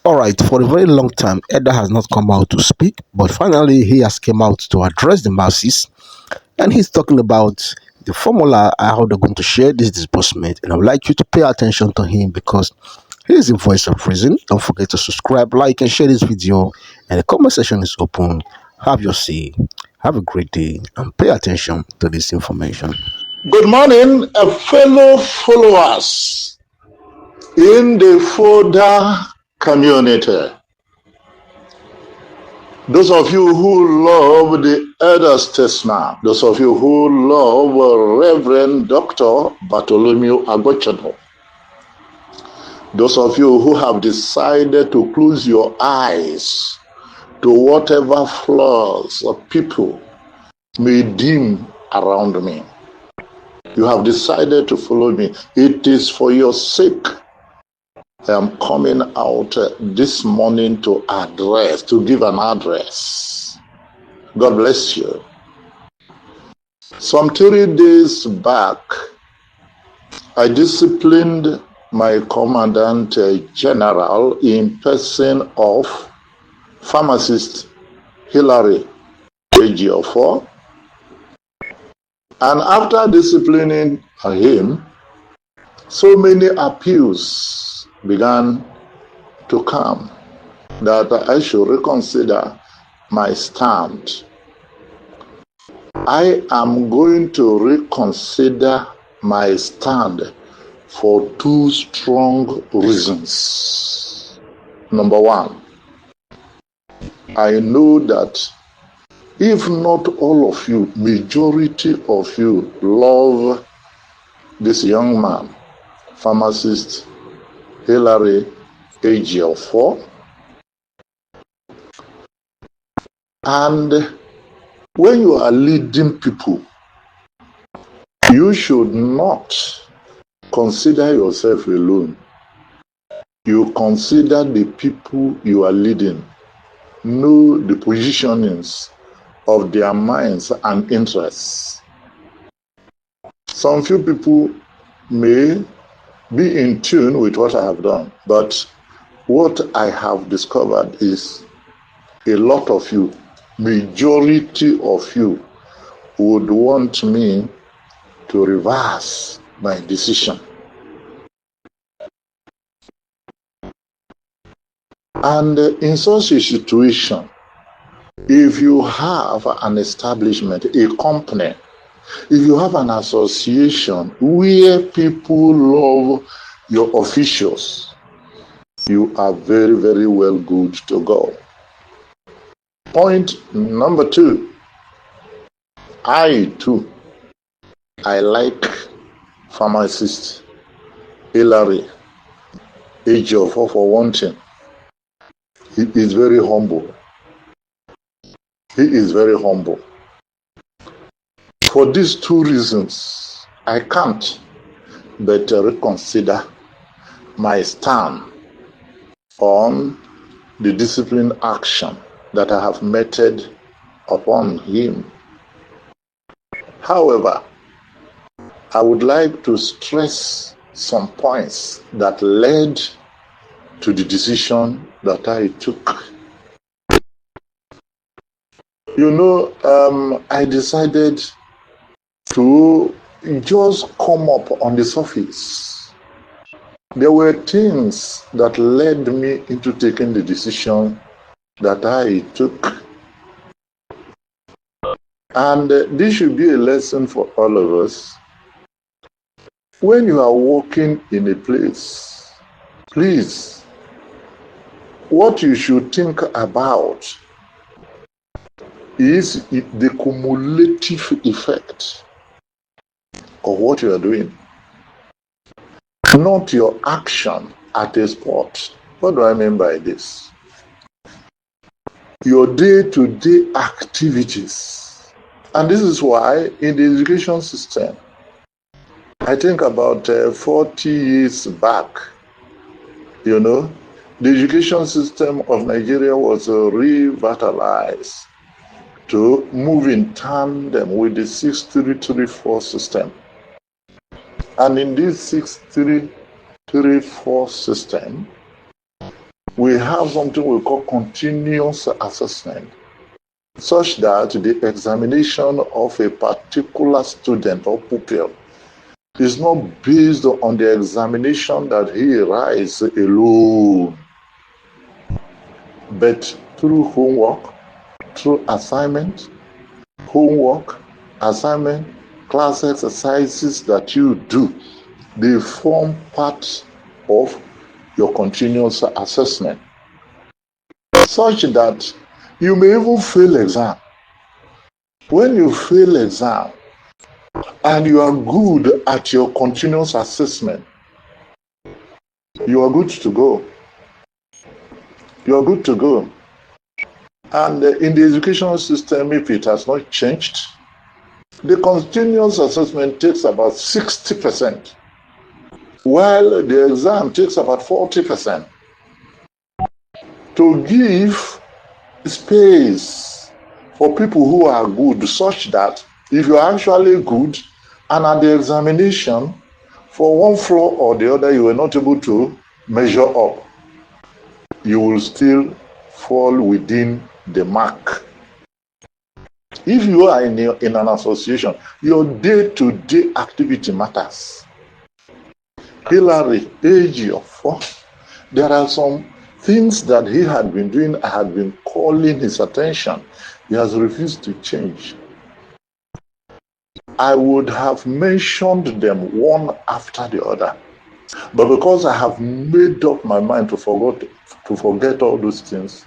All right, for a very long time, Edda has not come out to speak, but finally he has come out to address the masses, and he's talking about the formula how they're going to share this disbursement. And I would like you to pay attention to him because he is the voice of reason. Don't forget to subscribe, like, and share this video. And the comment section is open. Have your say. Have a great day, and pay attention to this information. Good morning, fellow followers in the further community. Those of you who love the elder statesman, those of you who love Reverend Dr. Bartholomew Agbochano, those of you who have decided to close your eyes to whatever flaws of people may deem around me. You have decided to follow me. It is for your sake I am coming out this morning to give an address. God bless you. Some 3 days back, I disciplined my commandant general in person of pharmacist Hilary AGO4. And after disciplining him, so many appeals began to come that I should reconsider my stand. I am going to reconsider my stand for 2 strong reasons. Number 1, I know that if not all of you, majority of you love this young man, pharmacist Hilary AGL4. And when you are leading people, you should not consider yourself alone. You consider the people you are leading, know the positionings of their minds and interests. Some few people may be in tune with what I have done, but what I have discovered is a lot of you, majority of you, would want me to reverse my decision. And in such a situation, if you have an establishment, a company, if you have an association where people love your officials, you are very, very well good to go. Point number 2, I like pharmacist Hilary AGO4 for one thing. He is very humble. He is very humble. For these 2 reasons, I can't but reconsider my stand on the discipline action that I have meted upon him. However, I would like to stress some points that led to the decision that I took. I decided to just come up on the surface. There were things that led me into taking the decision that I took. And this should be a lesson for all of us. When you are walking in a place, please, what you should think about is the cumulative effect of what you are doing, not your action at a spot. What do I mean by this? Your day-to-day activities. And this is why in the education system, I think about 40 years back, the education system of Nigeria was revitalized to move in tandem with the 6334 system. And in this 6334 system, we have something we call continuous assessment, such that the examination of a particular student or pupil is not based on the examination that he writes alone, but through homework, through assignment, class exercises that you do. They form part of your continuous assessment, such that you may even fail exam. When you fail exam and you are good at your continuous assessment, you are good to go. You are good to go. And in the educational system, if it has not changed, the continuous assessment takes about 60%, while the exam takes about 40%. To give space for people who are good, such that if you are actually good and at the examination, for one flaw or the other, you were not able to measure up, you will still fall within the mark. If you are in an association, your day-to-day activity matters. Hillary, age of 4, there are some things that he had been doing, I had been calling his attention. He has refused to change. I would have mentioned them one after the other. But because I have made up my mind to forget all those things,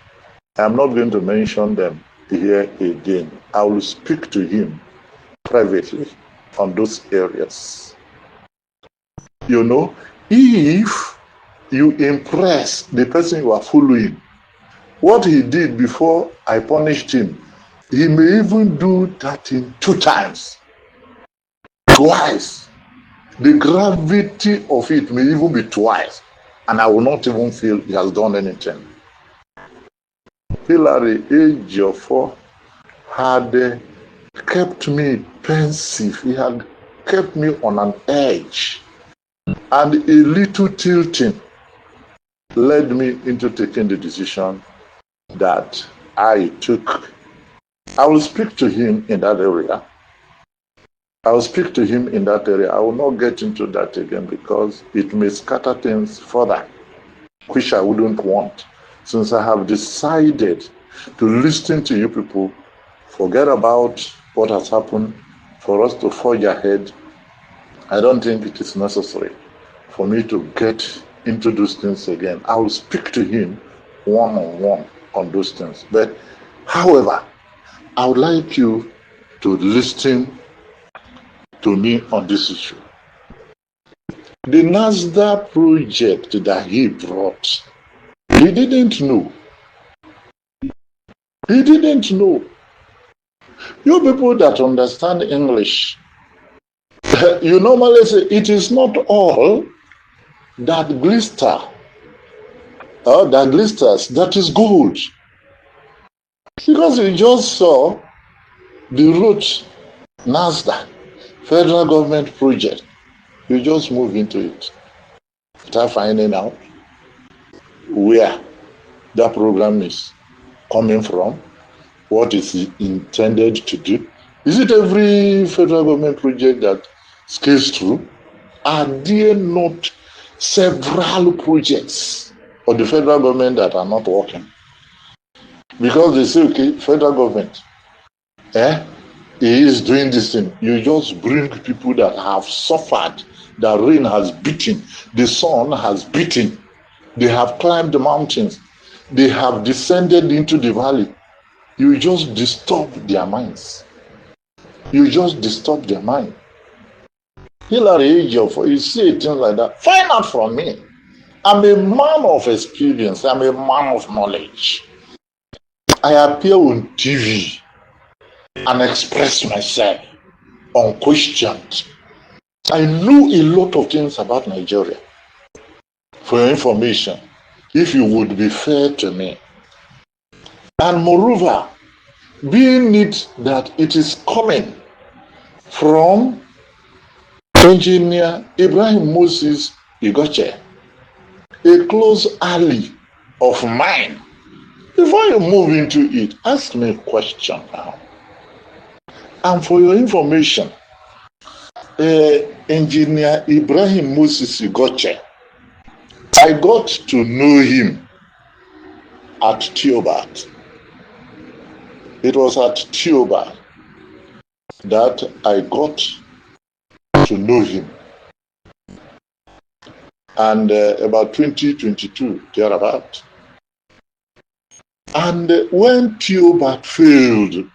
I'm not going to mention them here again. I will speak to him privately on those areas. You know, if you impress the person you are following, what he did before I punished him, he may even do that in 2 times, twice. The gravity of it may even be twice, and I will not even feel he has done anything. Hillary, age of 4, had kept me pensive. He had kept me on an edge, and a little tilting led me into taking the decision that I took. I will speak to him in that area. I will not get into that again because it may scatter things further, which I wouldn't want. Since I have decided to listen to you people, forget about what has happened, for us to forge ahead, I don't think it is necessary for me to get into those things again. I will speak to him one-on-one on those things. But, however, I would like you to listen to me on this issue. The NASDAQ project that he brought, he didn't know. You people that understand English, you normally say it is not all that glisters that is gold. Because you just saw the route NASDAQ, federal government project, you just move into it without finding out where that program is coming from, what is it intended to do. Is it every federal government project that scales through? Are there not several projects of the federal government that are not working? Because they say, okay, federal government, he is doing this thing. You just bring people that have suffered, the rain has beaten, the sun has beaten, they have climbed the mountains, they have descended into the valley. You just disturb their minds. You mind. Hillary Ejiofor, you see things like that. Find out from me. I'm a man of experience. I'm a man of knowledge. I appear on TV and express myself unquestioned. I know a lot of things about Nigeria. For your information, if you would be fair to me. And moreover, being it that it is coming from Engineer Ibrahim Moses Igoche, a close ally of mine. Before you move into it, ask me a question now. And for your information, Engineer Ibrahim Moses Igoche, I got to know him at Tiobat. It was at Tiobat that I got to know him. And about 2022, thereabout. And when Tiobat failed,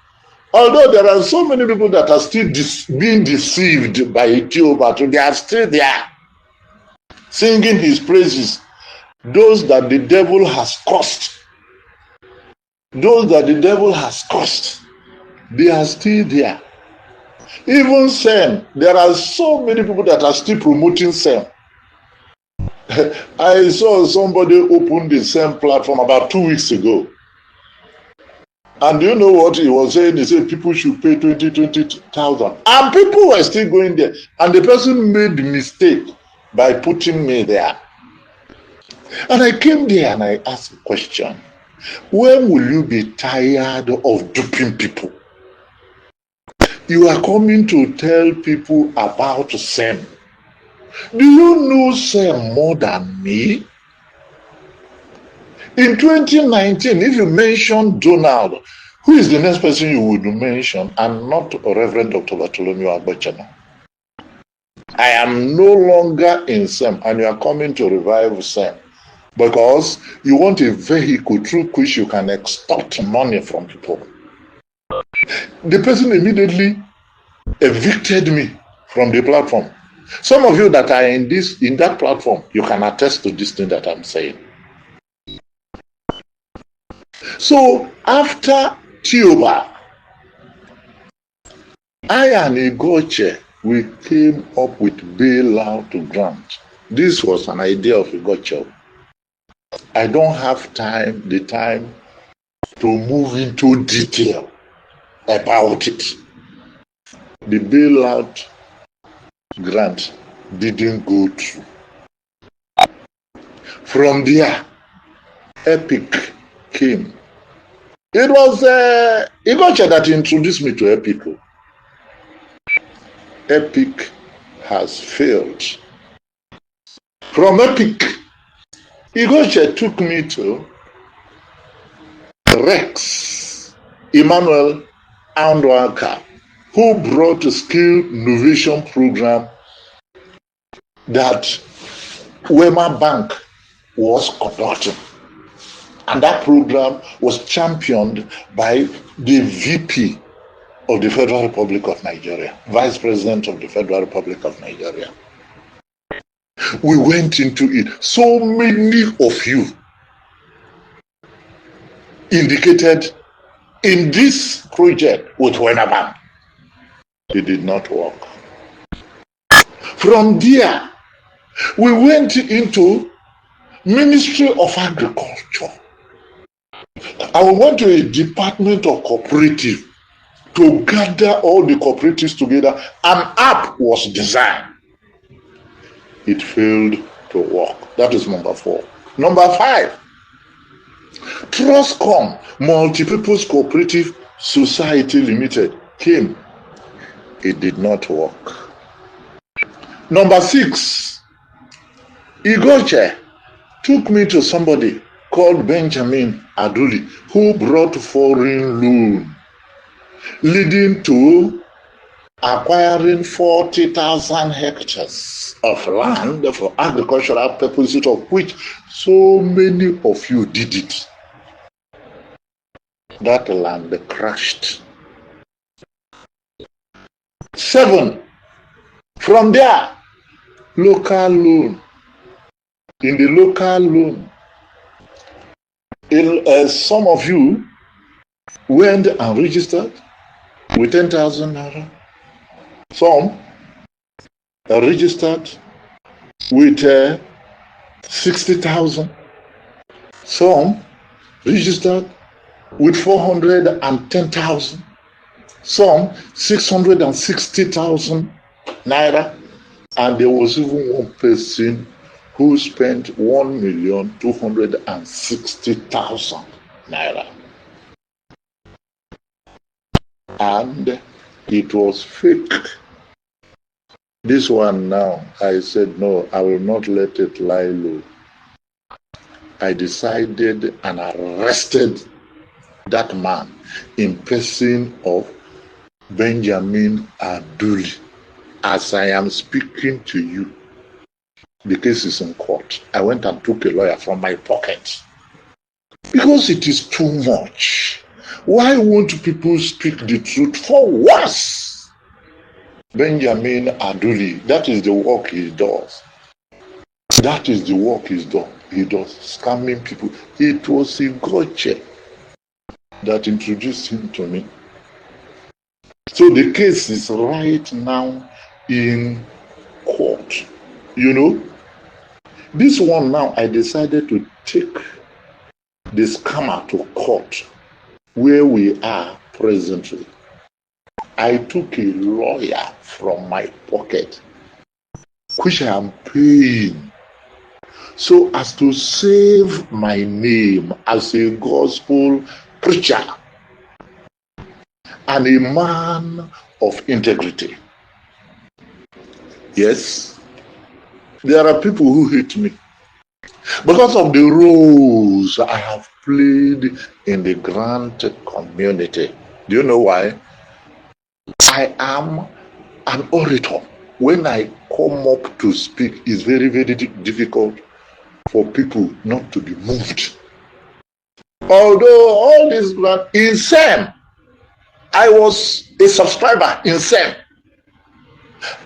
although there are so many people that are still being deceived by Tiobat, they are still there singing his praises. Those that the devil has cursed, they are still there. Even Sam, there are so many people that are still promoting Sam. I saw somebody open the same platform about 2 weeks ago. And you know what he was saying? He said people should pay 20,000. And people were still going there. And the person made the mistake by putting me there. And I came there and I asked a question. When will you be tired of duping people? You are coming to tell people about Sam. Do you know Sam more than me? In 2019, if you mention Donald, who is the next person you would mention, and not Reverend Dr. Bartholomew Agbochano? I am no longer in Sam, and you are coming to revive Sam because you want a vehicle through which you can extort money from people. The person immediately evicted me from the platform. Some of you that are in that platform, you can attest to this thing that I'm saying. So after Tioba, I and Igoche, we came up with bailout grant. This was an idea of Igoche. I don't have the time to move into detail about it. The bailout grant didn't go through. From there, Epic came. It was Igoche that introduced me to Epic. Epic has failed. From Epic, Igoche took me to Rex Emmanuel Andwaka, who brought a skill innovation program that Wema Bank was conducting. And that program was championed by the VP of the Federal Republic of Nigeria, Vice President of the Federal Republic of Nigeria. We went into it. So many of you indicated in this project with Wema Bank. It did not work. From there, we went into Ministry of Agriculture. I went to a Department of Cooperative to gather all the cooperatives together. An app was designed. It failed to work. That is number 4. Number 5, Trustcom Multipurpose Cooperative Society Limited came. It did not work. Number 6, Igoche took me to somebody called Benjamin Aduli, who brought foreign loan, leading to acquiring 40,000 hectares of land for agricultural purposes, of which so many of you did it. That land crashed. 7, from there, local loan. In the local loan, some of you went and registered with 10,000 naira. Some are registered with 60,000. Some registered with 410,000. Some 660,000 naira. And there was even one person who spent 1,260,000 naira. And it was fake. This one now, I said, no, I will not let it lie low. I decided and arrested that man in person of Benjamin Aduli. As I am speaking to you, the case is in court. I went and took a lawyer from my pocket. Because it is too much. Why won't people speak the truth for once? Benjamin Aduli, that is the work he does. That is the work he does. Scamming people. It was Igoche that introduced him to me. So the case is right now in court. You know, this one now, I decided to take the scammer to court where we are presently. I took a lawyer from my pocket, which I am paying, so as to save my name as a gospel preacher and a man of integrity. Yes, there are people who hate me because of the roles I have played in the grant community. Do you know why? I am an orator. When I come up to speak, it's very, very difficult for people not to be moved. Although all this in SEM, I was a subscriber in SEM.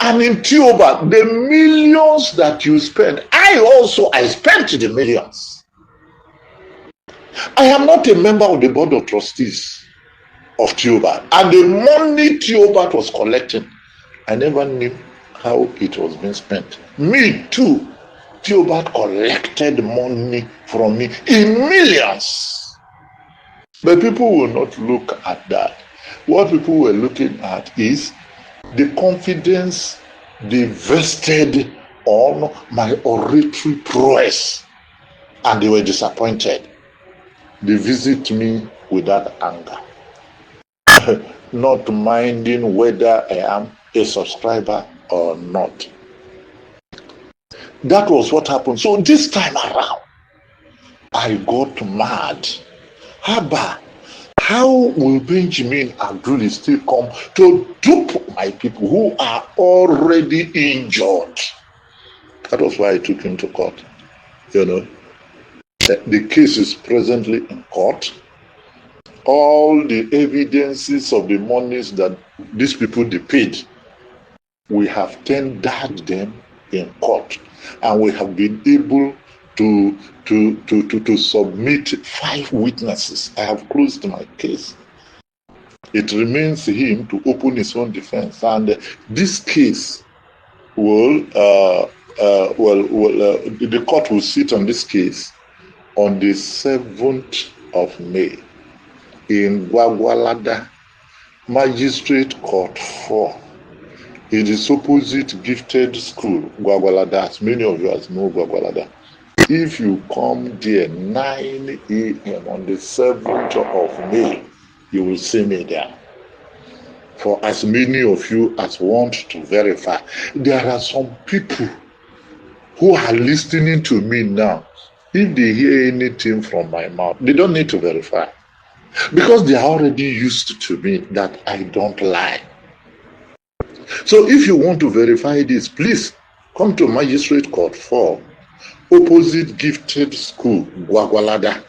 And in Tioba, the millions that you spend, I spent the millions. I am not a member of the board of trustees of Tioba, and the money Tioba was collecting, I never knew how it was being spent. Me too, Tioba collected money from me in millions. But people will not look at that. What people were looking at is the confidence they vested on my oratory prowess, and they were disappointed. They visit me with that anger, not minding whether I am a subscriber or not. That was what happened. So this time around, I got mad. Haba, how will Benjamin Aduli still come to dupe my people who are already injured? That was why I took him to court. You know, the case is presently in court. All the evidences of the monies that these people they paid, we have tendered them in court, and we have been able to submit 5 witnesses. I have closed my case. It remains him to open his own defense, and this case the court will sit on this case on the 7th of May in Gwagwalada Magistrate Court 4. It is opposite Gifted School, Gwagwalada. As many of you know Gwagwalada. If you come there 9 a.m. on the 7th of May, you will see me there. For as many of you as want to verify, there are some people who are listening to me now. If they hear anything from my mouth, they don't need to verify, because they are already used to me that I don't lie. So if you want to verify this, please come to Magistrate Court 4, opposite Gifted School, Gwagwalada,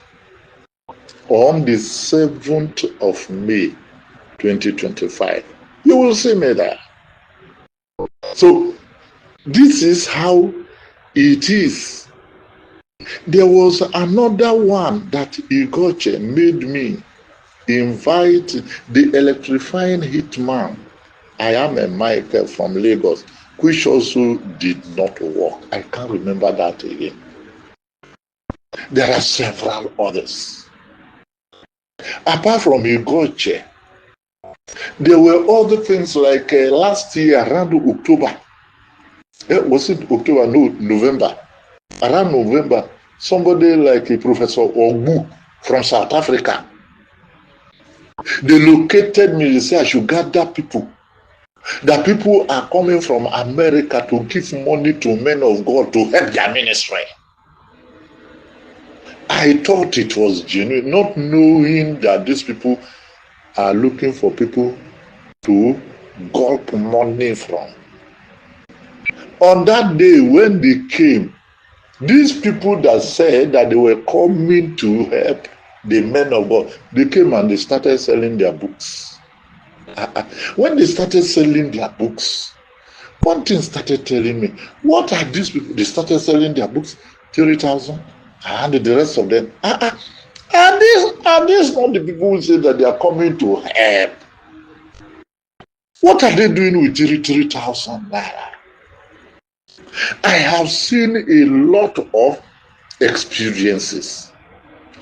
on the 7th of May 2025. You will see me there. So this is how it is. There was another one that Igoche made me invite the electrifying hitman. I am a Michael from Lagos, which also did not work. I can't remember that again. There are several others. Apart from Igoche, there were other things like last year around October. Was it October? No, November. around November, somebody like a Professor Ogbu from South Africa, they located me. They said I should gather people. That people are coming from America to give money to men of God to help their ministry. I thought it was genuine, not knowing that these people are looking for people to gulp money from. On that day when they came, these people that said that they were coming to help the men of God, they came and they started selling their books. When they started selling their books, one thing started telling me, what are these people? They started selling their books, 30,000, and the rest of them. Are these not the people who say that they are coming to help? What are they doing with 3,000 naira? I have seen a lot of experiences.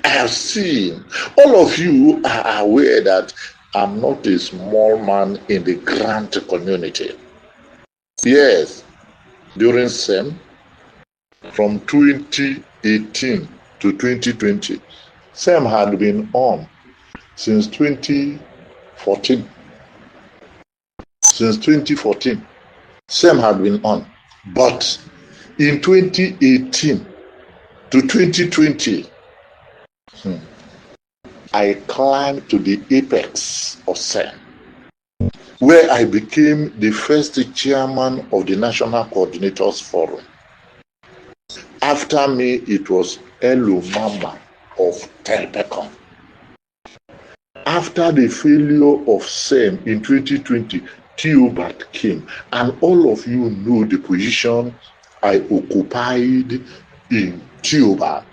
I have seen. All of you are aware that I'm not a small man in the grant community. Yes, during SEM, from 2018 to 2020, SEM had been on since 2014. Since 2014, SEM had been on. But in 2018 to 2020, I climbed to the apex of SEM, where I became the first chairman of the National Coordinators Forum. After me, it was Elumama of Telpecom. After the failure of SEM in 2020, Theobald came, and all of you know the position I occupied in Theobald.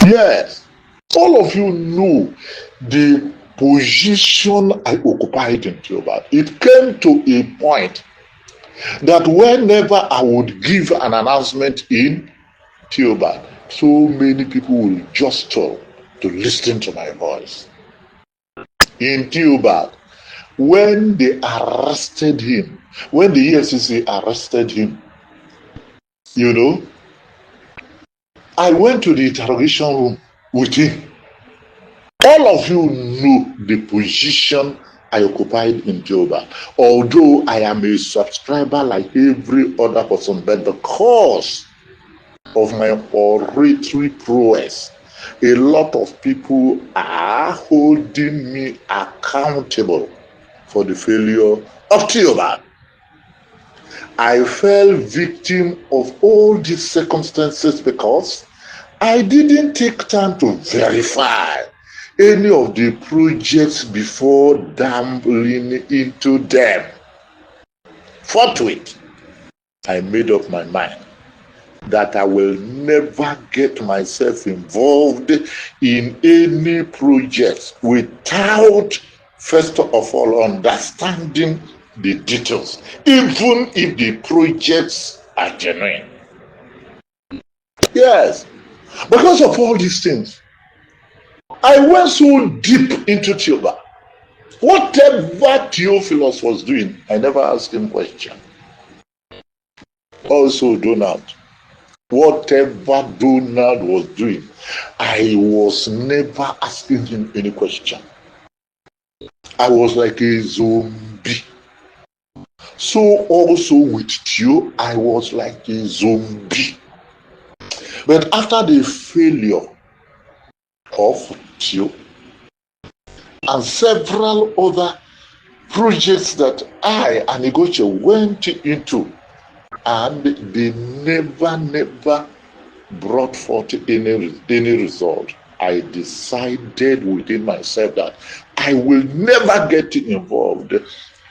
Yes, all of you know the position I occupied in Theobald. It came to a point that whenever I would give an announcement in Theobald, so many people will just stop to listen to my voice. In Theobald, when they arrested him, when the EFCC arrested him, you know, I went to the interrogation room with him. All of you know the position I occupied in Theobald. Although I am a subscriber like every other person, but because of my oratory prowess, a lot of people are holding me accountable for the failure of Theobald. I fell victim of all these circumstances because I didn't take time to verify any of the projects before dabbling into them. Forthwith, I made up my mind that I will never get myself involved in any project without first of all understanding the details, even if the projects are genuine. Yes, because of all these things, I went so deep into Theobald. Whatever Theophilus was doing, I never asked him question. Also Donald, whatever Donald was doing, I was never asking him any question. I was like a zombie. So also with Theo, I was like a zombie. But after the failure of Theo and several other projects that I and Igoche went into, and they never brought forth any result, I decided within myself that I will never get involved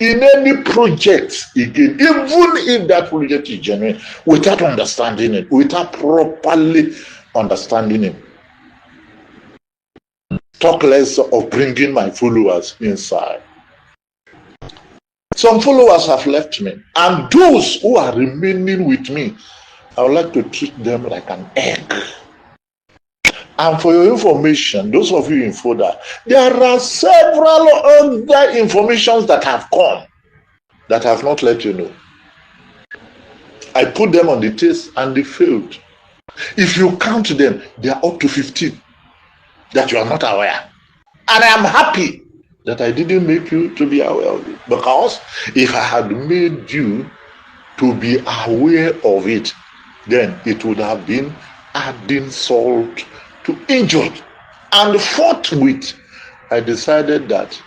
in any project again, even if that project is genuine, without understanding it, without properly understanding it. Talk less of bringing my followers inside. Some followers have left me, and those who are remaining with me, I would like to treat them like an egg. And for your information, those of you in Foda, there are several other informations that have come that I have not let you know. I put them on the test and they failed. If you count them, they are up to 15 that you are not aware. And I am happy that I didn't make you to be aware of it. Because if I had made you to be aware of it, then it would have been adding salt to injury. And forthwith, I decided that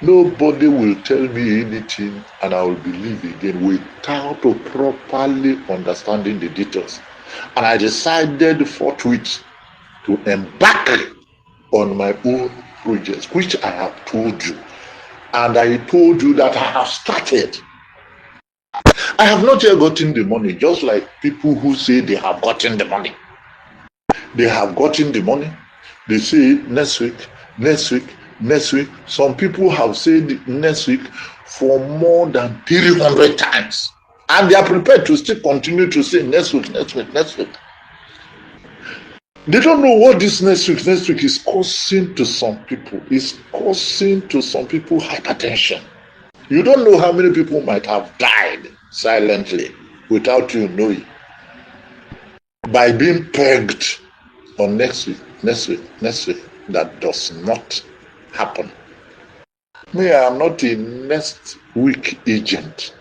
nobody will tell me anything and I will believe again without properly understanding the details. And I decided forthwith to embark on my own projects, which I have told you. And I told you that I have started. I have not yet gotten the money, just like people who say they have gotten the money. They have gotten the money. They say next week, next week, next week. Some people have said next week for more than 300 times. And they are prepared to still continue to say next week, next week, next week. They don't know what this next week is causing to some people. It's causing to some people hypertension. You don't know how many people might have died silently without you knowing by being pegged on next week. That does not happen. Me, I am not a next week agent.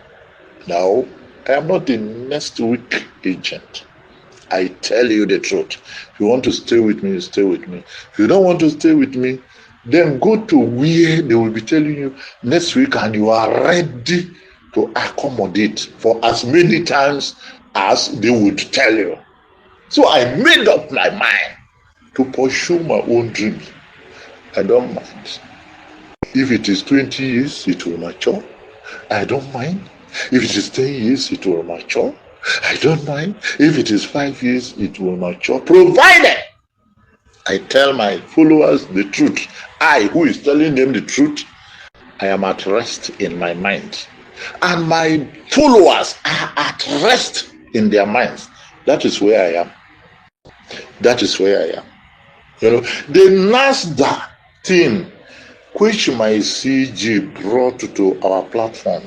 No, I am not a next week agent. I tell you the truth. If you want to stay with me, stay with me. If you don't want to stay with me, then go to where they will be telling you next week and you are ready to accommodate for as many times as they would tell you. So I made up my mind to pursue my own dreams. I don't mind. If it is 20 years, it will mature. I don't mind. If it is 10 years, it will mature. I don't mind. If it is 5 years, it will mature. Provided I tell my followers the truth. I, who is telling them the truth, I am at rest in my mind. And my followers are at rest in their minds. That is where I am. That is where I am. You know, the NASDAQ thing which my CG brought to our platform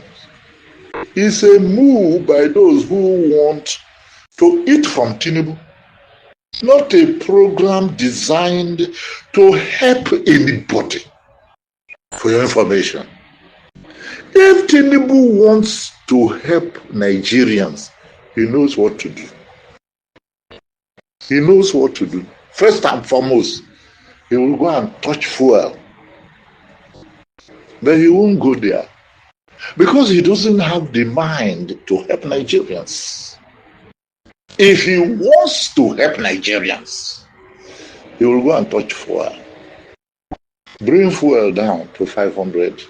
is a move by those who want to eat from Tinubu, not a program designed to help anybody. For your information, if Tinubu wants to help Nigerians, he knows what to do. He knows what to do. First and foremost, he will go and touch fuel. But he won't go there because he doesn't have the mind to help Nigerians. If he wants to help Nigerians, he will go and touch fuel. Bring fuel down to 500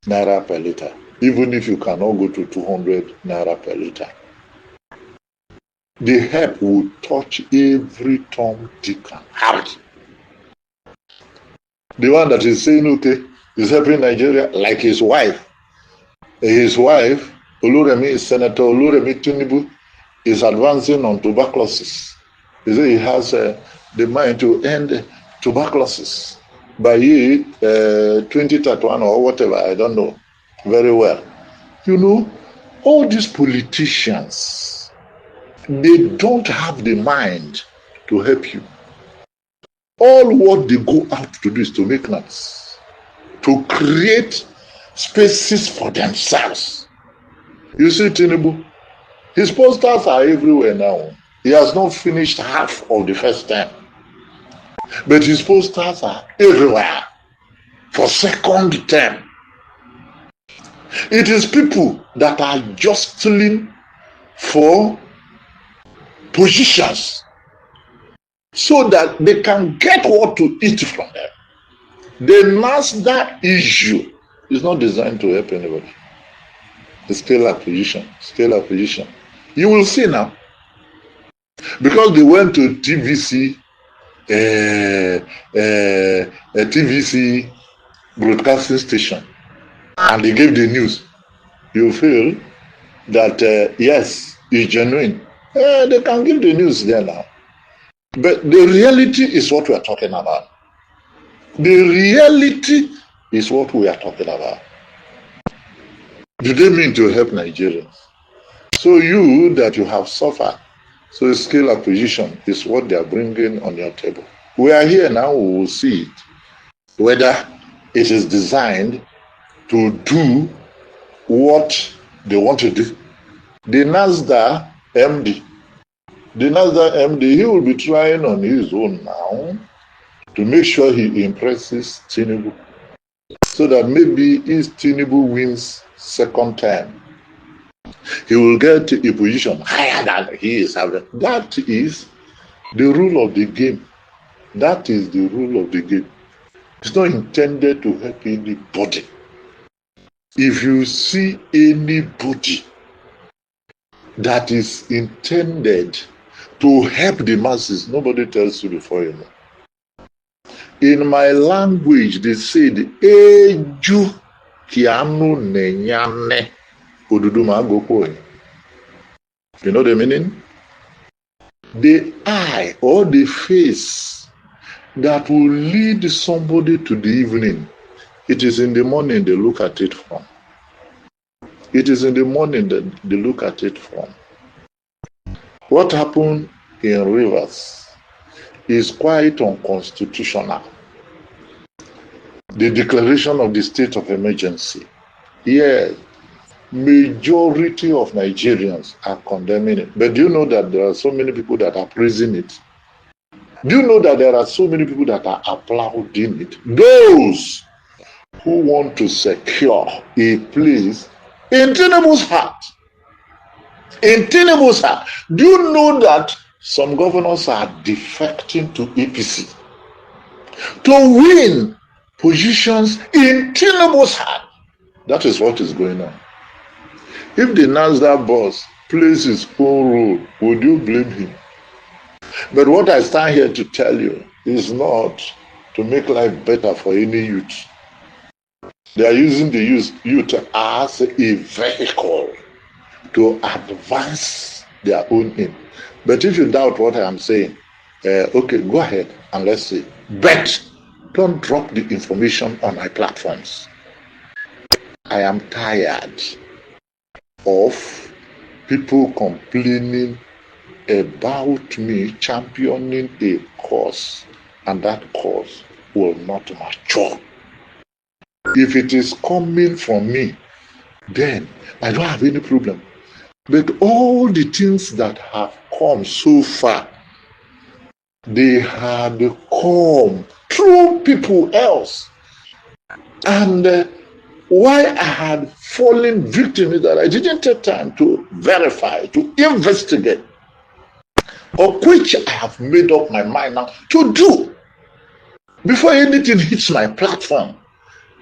naira per liter, even if you cannot go to 200 naira per liter. The help will touch every Tom, Dick, and Harry. The one that is saying, okay, is helping Nigeria, like his wife. His wife, Oluremi, is Senator Oluremi Tinubu, is advancing on tuberculosis. He said he has the mind to end tuberculosis by year 2031 or whatever, I don't know very well. You know, all these politicians, they don't have the mind to help you. All what they go out to do is to make noise, to create spaces for themselves. You see Tinubu, his posters are everywhere now. He has not finished half of the first term, but his posters are everywhere for second term. It is people that are jostling for positions so that they can get what to eat from them. The NASDAQ issue is not designed to help anybody. The scale acquisition. You will see now. Because they went to TVC, TVC broadcasting station, and they gave the news. You feel that, yes, it's genuine. They can give the news there now. But the reality is what we are talking about. The reality is what we are talking about. Do they mean to help Nigerians? So you that you have suffered So skill acquisition is what they are bringing on your table. We are here now, we will see it, whether it is designed to do what they want to do. The NASDAQ MD, he will be trying on his own now to make sure he impresses Tinubu, so that maybe if Tinubu wins second time, he will get a position higher than he is having. That is the rule of the game. That is the rule of the game. It's not intended to help anybody. If you see anybody that is intended to help the masses, nobody tells you before you know. In my language, they said, Eju kianu nenyane oduduma gokoi. You know the meaning? The eye or the face that will lead somebody to the evening. It is in the morning they look at it from. It is in the morning that they look at it from. What happened in Rivers is quite unconstitutional. The declaration of the state of emergency. Yes, majority of Nigerians are condemning it. But do you know that there are so many people that are praising it? Do you know that there are so many people that are applauding it? Those who want to secure a place in Tinubu's heart. In Tinubu's heart. Do you know that some governors are defecting to APC to win positions in Tinubu's heart? That is what is going on. If the NASDAQ boss plays his own role, would you blame him? But what I stand here to tell you is not to make life better for any youth. They are using the youth as a vehicle to advance their own aim. But if you doubt what I am saying, okay, go ahead and let's see. But don't drop the information on my platforms. I am tired of people complaining about me championing a cause, and that cause will not mature. If it is coming from me, then I don't have any problem. But all the things that have come so far, they had come through people else. And why I had fallen victim is that I didn't take time to verify, to investigate, of which I have made up my mind now to do. Before anything hits my platform,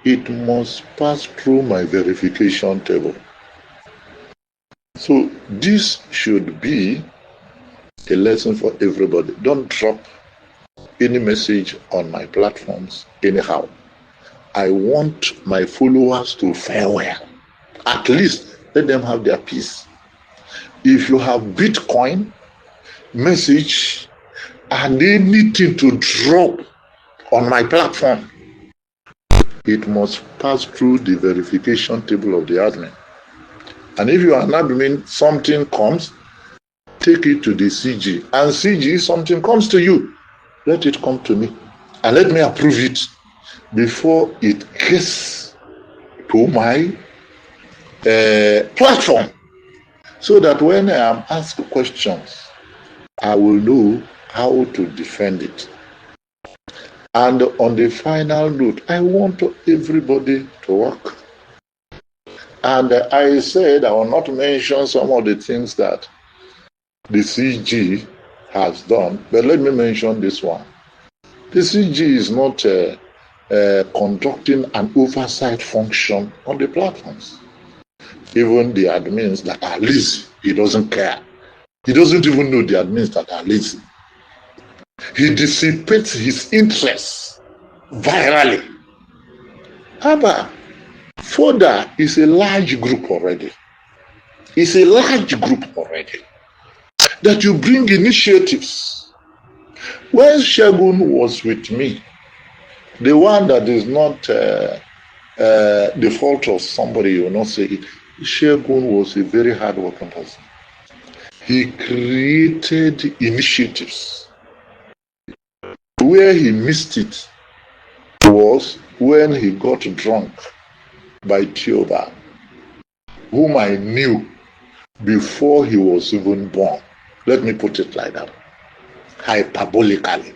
it must pass through my verification table. So this should be a lesson for everybody. Don't drop any message on my platforms anyhow. I want my followers to fare well. At least let them have their peace. If you have Bitcoin, message, and anything to drop on my platform, it must pass through the verification table of the admin. And if you are an admin, something comes, take it to the CG. And CG, something comes to you, let it come to me. And let me approve it before it gets to my platform. So that when I am asked questions, I will know how to defend it. And on the final note, I want everybody to work. And I said I will not mention some of the things that the CG has done, but let me mention this one. The CG is not conducting an oversight function on the platforms. Even the admins that are lazy, he doesn't care. He doesn't even know the admins that are lazy. He dissipates his interests virally. However, further is a large group already. It's a large group already. That you bring initiatives. When Shegun was with me, the one that is not the fault of somebody, you will not say it. Shegun was a very hard-working person. he created initiatives. Where he missed it was when he got drunk by Theobald, whom I knew before he was even born. Let me put it like that, hyperbolically.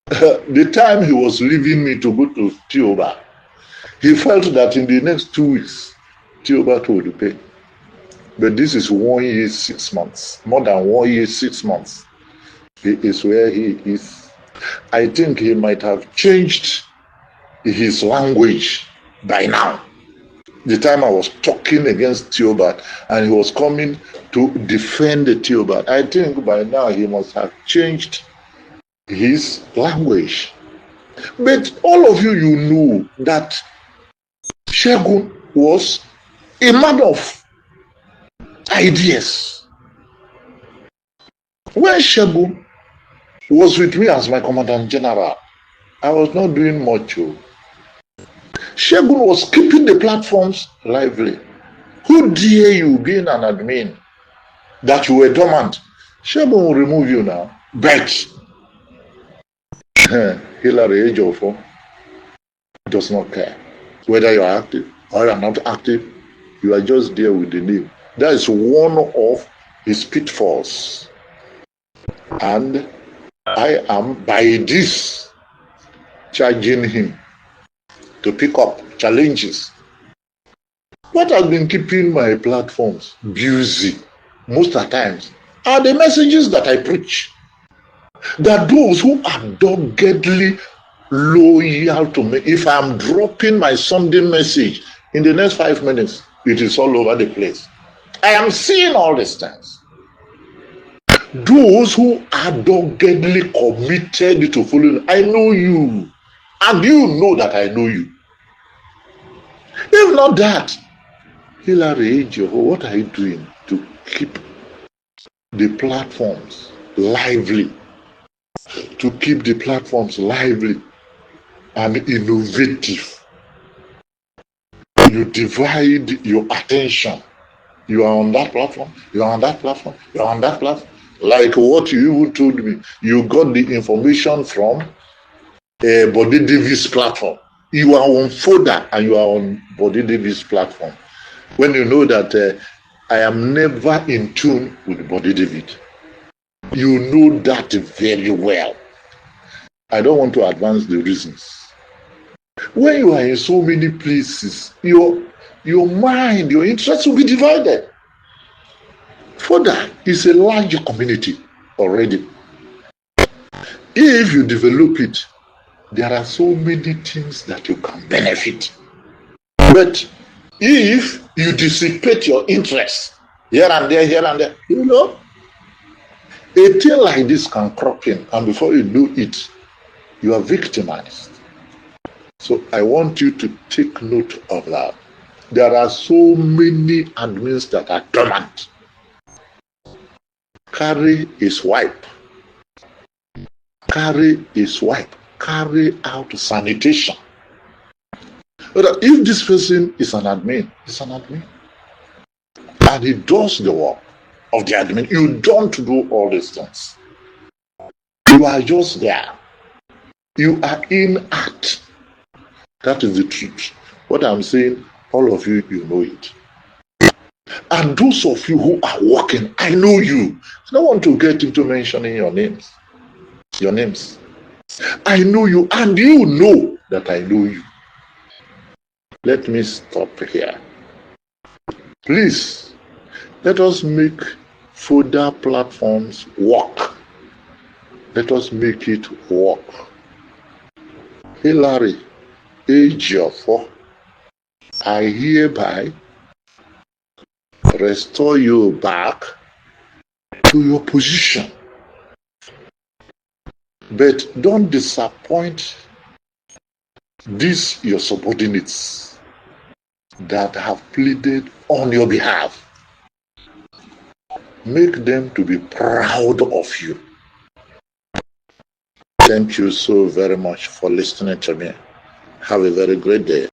The time he was leaving me to go to Theobald, he felt that in the next 2 weeks, Theobald would pay. But this is 1 year, 6 months, more than 1 year, 6 months. He is where he is. I think he might have changed his language by now. The time I was talking against Theobald and he was coming to defend Theobald, I think by now he must have changed his language. But all of you know that Segun was a man of ideas. When Segun was with me as my commandant general, I was not doing much. Segun was keeping the platforms lively. Who dare you being an admin that you were dormant? Segun will remove you now. But Hillary Ejiofor does not care whether you are active or you are not active. You are just there with the name. That is one of his pitfalls. And I am by this charging him to pick up challenges. What has been keeping my platforms busy most of the times are the messages that I preach. That those who are doggedly loyal to me, if I'm dropping my Sunday message in the next 5 minutes, it is all over the place. I am seeing all these things. Those who are doggedly committed to following, I know you, and you know that I know you. If not that, Hillary Ejiofor, what are you doing to keep the platforms lively? To keep the platforms lively and innovative. You divide your attention. You are on that platform, you are on that platform, you are on that platform. Like what you even told me, you got the information from Bode Davis platform. You are on Fodder and you are on Bode Davis platform. When you know that I am never in tune with Bode David. You know that very well. I don't want to advance the reasons. When you are in so many places, your mind, your interest will be divided. Fodder is a large community already. If you develop it, there are so many things that you can benefit. But if you dissipate your interest here and there, you know, a thing like this can crop in, and before you do it, you are victimized. So I want you to take note of that. There are so many admins that are dormant. Carry is wipe. Carry is wipe. Carry out sanitation. But if this person is an admin, it's an admin. And he does the work of the admin. You don't do all these things. You are just there. You are inert. That is the truth. What I'm saying, all of you, you know it. And those of you who are working, I know you. I don't want to get into mentioning your names. Your names. I know you, and you know that I know you. Let me stop here. Please, let us make Fodder platforms work. Let us make it work. Hillary Ejiofor, I hereby restore you back to your position. But don't disappoint these your subordinates that have pleaded on your behalf. Make them to be proud of you. Thank you so very much for listening to me. Have a very great day.